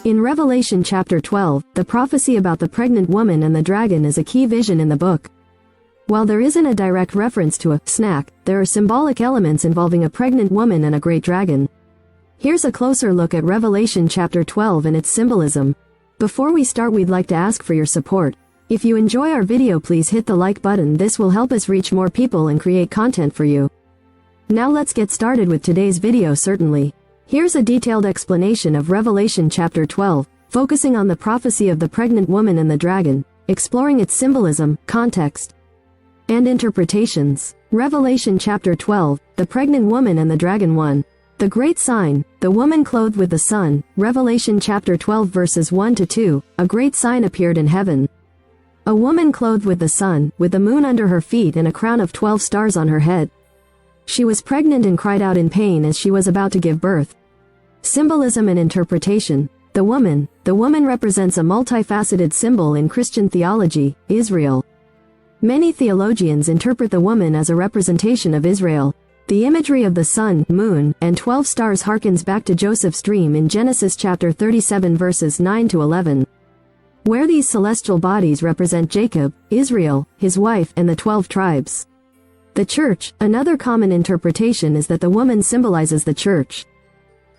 In Revelation chapter 12, the prophecy about the pregnant woman and the dragon is a key vision in the book. While there isn't a direct reference to a snack, there are symbolic elements involving a pregnant woman and a great dragon. Here's a closer look at Revelation chapter 12 and its symbolism. Before we start, we'd like to ask for your support. If you enjoy our video, please hit the like button. This will help us reach more people and create content for you. Now let's get started with today's video. Here's a detailed explanation of Revelation chapter 12, focusing on the prophecy of the pregnant woman and the dragon, exploring its symbolism, context, and interpretations. Revelation chapter 12, the pregnant woman and the dragon. 1. The great sign, the woman clothed with the sun. Revelation chapter 12 verses 1-2, a great sign appeared in heaven. A woman clothed with the sun, with the moon under her feet and a crown of 12 stars on her head. She was pregnant and cried out in pain as she was about to give birth. Symbolism and interpretation. The woman represents a multifaceted symbol in Christian theology, Israel. Many theologians interpret the woman as a representation of Israel. The imagery of the sun, moon, and 12 stars harkens back to Joseph's dream in Genesis chapter 37 verses 9-11. Where these celestial bodies represent Jacob, Israel, his wife, and the 12 tribes. The church. Another common interpretation is that the woman symbolizes the church,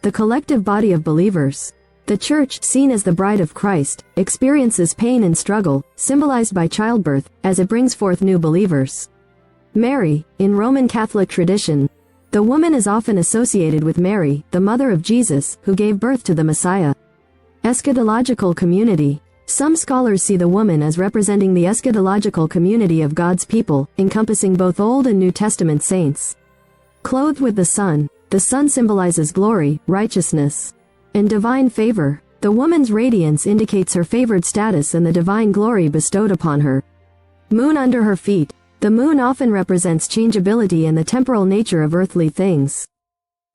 the collective body of believers. The church, seen as the bride of Christ, experiences pain and struggle, symbolized by childbirth, as it brings forth new believers. Mary. In Roman Catholic tradition, the woman is often associated with Mary, the mother of Jesus, who gave birth to the Messiah. Eschatological community. Some scholars see the woman as representing the eschatological community of God's people, encompassing both Old and New Testament saints. Clothed with the sun symbolizes glory, righteousness, and divine favor. The woman's radiance indicates her favored status and the divine glory bestowed upon her. Moon under her feet. The moon often represents changeability and the temporal nature of earthly things.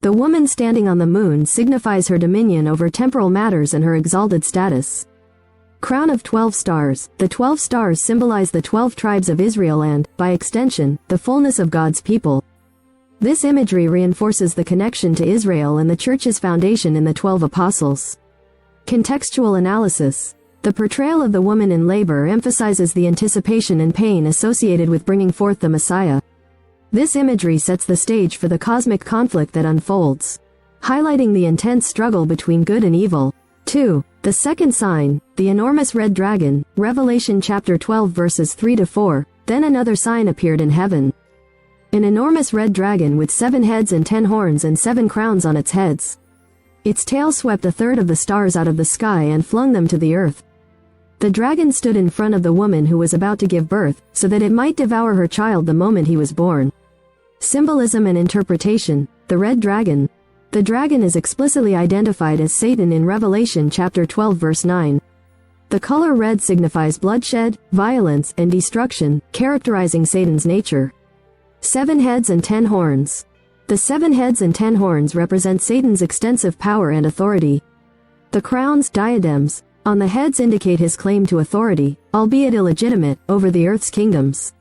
The woman standing on the moon signifies her dominion over temporal matters and her exalted status. Crown of 12 stars. The 12 stars symbolize the 12 tribes of Israel and, by extension, the fullness of God's people. This imagery reinforces the connection to Israel and the Church's foundation in the 12 apostles. Contextual analysis. The portrayal of the woman in labor emphasizes the anticipation and pain associated with bringing forth the Messiah. This imagery sets the stage for the cosmic conflict that unfolds, highlighting the intense struggle between good and evil. 2. The second sign, the enormous red dragon. Revelation chapter 12 verses 3-4, Then another sign appeared in heaven. An enormous red dragon with 7 heads and 10 horns and 7 crowns on its heads. Its tail swept a third of the stars out of the sky and flung them to the earth. The dragon stood in front of the woman who was about to give birth, so that it might devour her child the moment he was born. Symbolism and interpretation. The red dragon. The dragon is explicitly identified as Satan in Revelation chapter 12 verse 9. The color red signifies bloodshed, violence, and destruction, characterizing Satan's nature. 7 heads and 10 horns. The 7 heads and 10 horns represent Satan's extensive power and authority. The crowns, diadems, on the heads indicate his claim to authority, albeit illegitimate, over the earth's kingdoms.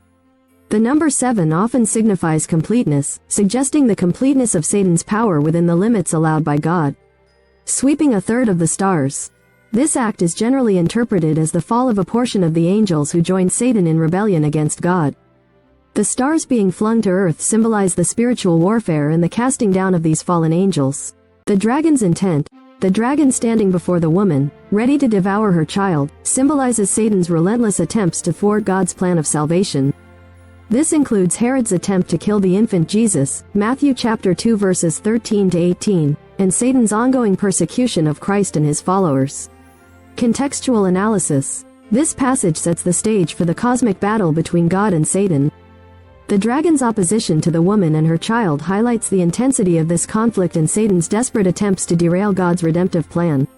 The number 7 often signifies completeness, suggesting the completeness of Satan's power within the limits allowed by God. Sweeping a third of the stars. This act is generally interpreted as the fall of a portion of the angels who joined Satan in rebellion against God. The stars being flung to earth symbolize the spiritual warfare and the casting down of these fallen angels. The dragon's intent. The dragon standing before the woman, ready to devour her child, symbolizes Satan's relentless attempts to thwart God's plan of salvation. This includes Herod's attempt to kill the infant Jesus, Matthew chapter 2 verses 13-18, and Satan's ongoing persecution of Christ and his followers. Contextual analysis. This passage sets the stage for the cosmic battle between God and Satan. The dragon's opposition to the woman and her child highlights the intensity of this conflict and Satan's desperate attempts to derail God's redemptive plan.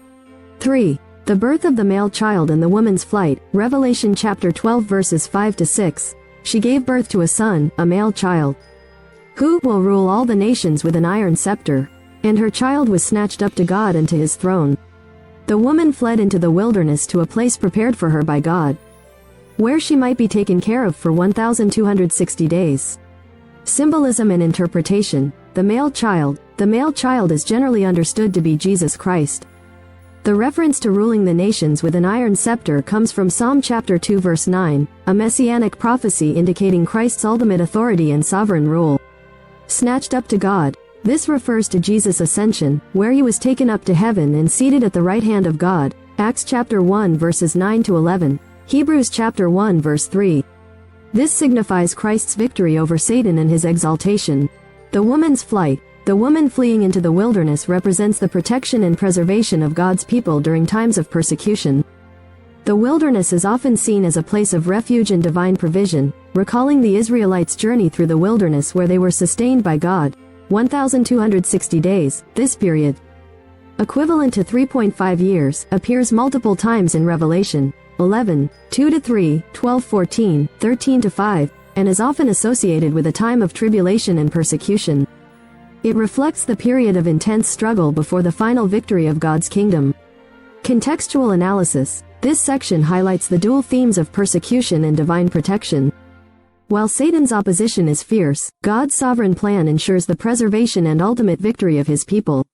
3. The birth of the male child and the woman's flight. Revelation chapter 12 verses 5-6. She gave birth to a son, a male child, who will rule all the nations with an iron scepter. And her child was snatched up to God and to his throne. The woman fled into the wilderness to a place prepared for her by God, where she might be taken care of for 1,260 days. Symbolism and interpretation. The male child is generally understood to be Jesus Christ. The reference to ruling the nations with an iron scepter comes from Psalm chapter 2 verse 9, a messianic prophecy indicating Christ's ultimate authority and sovereign rule. Snatched up to God. This refers to Jesus' ascension, where he was taken up to heaven and seated at the right hand of God, Acts chapter 1 verses 9 to 11, Hebrews chapter 1 verse 3. This signifies Christ's victory over Satan and his exaltation. The woman's flight. The woman fleeing into the wilderness represents the protection and preservation of God's people during times of persecution. The wilderness is often seen as a place of refuge and divine provision, recalling the Israelites' journey through the wilderness where they were sustained by God. 1,260 days, this period, equivalent to 3.5 years, appears multiple times in Revelation 11, 2-3, 12-14, 13-5, and is often associated with a time of tribulation and persecution. It reflects the period of intense struggle before the final victory of God's kingdom. Contextual analysis. This section highlights the dual themes of persecution and divine protection. While Satan's opposition is fierce, God's sovereign plan ensures the preservation and ultimate victory of his people.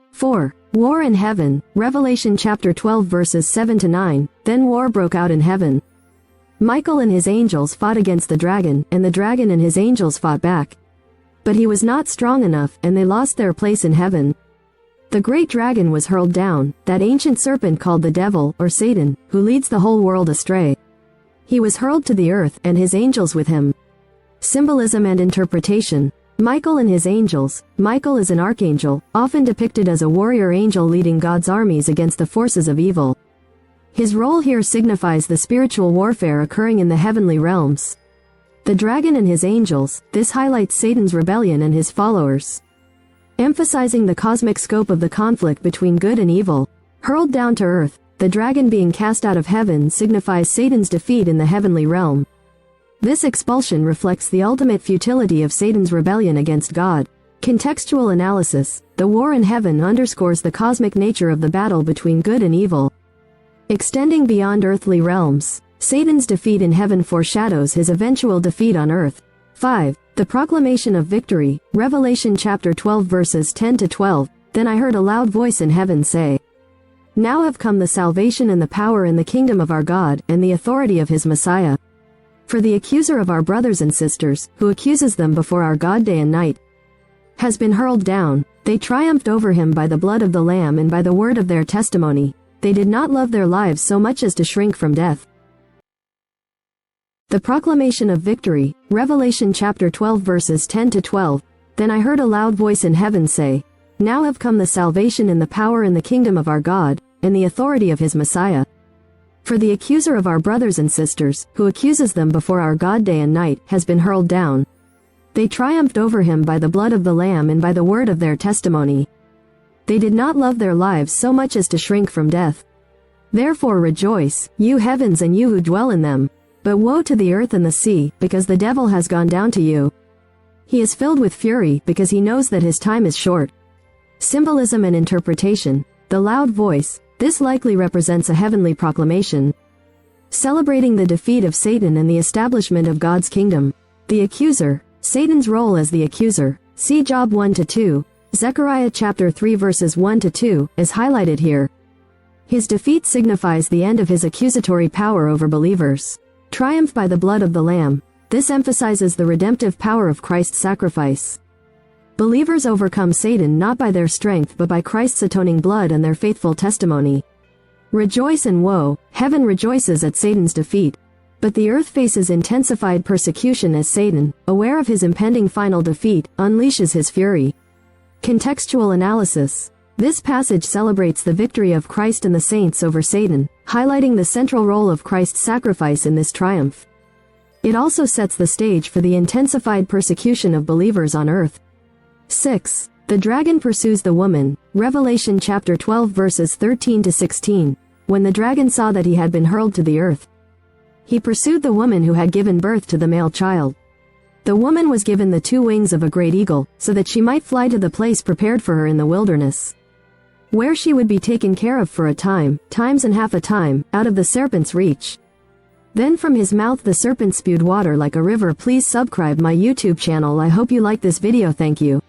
4. War in heaven. Revelation chapter 12 verses 7-9. Then war broke out in heaven. Michael and his angels fought against the dragon, and the dragon and his angels fought back. But he was not strong enough, and they lost their place in heaven. The great dragon was hurled down, that ancient serpent called the devil, or Satan, who leads the whole world astray. He was hurled to the earth, and his angels with him. Symbolism and interpretation. Michael and his angels. Michael is an archangel, often depicted as a warrior angel leading God's armies against the forces of evil. His role here signifies the spiritual warfare occurring in the heavenly realms. The dragon and his angels. This highlights Satan's rebellion and his followers, emphasizing the cosmic scope of the conflict between good and evil. Hurled down to earth. The dragon being cast out of heaven signifies Satan's defeat in the heavenly realm. This expulsion reflects the ultimate futility of Satan's rebellion against God. Contextual analysis. The war in heaven underscores the cosmic nature of the battle between good and evil, extending beyond earthly realms. Satan's defeat in heaven foreshadows his eventual defeat on earth. 5. The proclamation of victory. Revelation chapter 12 verses 10-12. Then I heard a loud voice in heaven say, Now have come the salvation and the power and the kingdom of our God, and the authority of his Messiah. For the accuser of our brothers and sisters, who accuses them before our God day and night, has been hurled down. They triumphed over him by the blood of the Lamb and by the word of their testimony. They did not love their lives so much as to shrink from death. The proclamation of victory. Revelation chapter 12 verses 10-12. Then I heard a loud voice in heaven say, Now have come the salvation and the power and the kingdom of our God, and the authority of his Messiah. For the accuser of our brothers and sisters, who accuses them before our God day and night, has been hurled down. They triumphed over him by the blood of the Lamb and by the word of their testimony. They did not love their lives so much as to shrink from death. Therefore rejoice, you heavens and you who dwell in them. But woe to the earth and the sea, because the devil has gone down to you. He is filled with fury, because he knows that his time is short. Symbolism and interpretation. The loud voice. This likely represents a heavenly proclamation, celebrating the defeat of Satan and the establishment of God's kingdom. The accuser. Satan's role as the accuser. See Job 1-2. Zechariah chapter 3 verses 1-2, is highlighted here. His defeat signifies the end of his accusatory power over believers. Triumph by the blood of the Lamb. This emphasizes the redemptive power of Christ's sacrifice. Believers overcome Satan not by their strength but by Christ's atoning blood and their faithful testimony. Rejoice and woe. Heaven rejoices at Satan's defeat. But the earth faces intensified persecution as Satan, aware of his impending final defeat, unleashes his fury. Contextual analysis. This passage celebrates the victory of Christ and the saints over Satan, highlighting the central role of Christ's sacrifice in this triumph. It also sets the stage for the intensified persecution of believers on earth. 6. The dragon pursues the woman. Revelation chapter 12 verses 13-16. When the dragon saw that he had been hurled to the earth, he pursued the woman who had given birth to the male child. The woman was given the 2 wings of a great eagle, so that she might fly to the place prepared for her in the wilderness, where she would be taken care of for a time, times and half a time, out of the serpent's reach. Then from his mouth the serpent spewed water like a river. Please subscribe my YouTube channel. I hope you like this video. Thank you.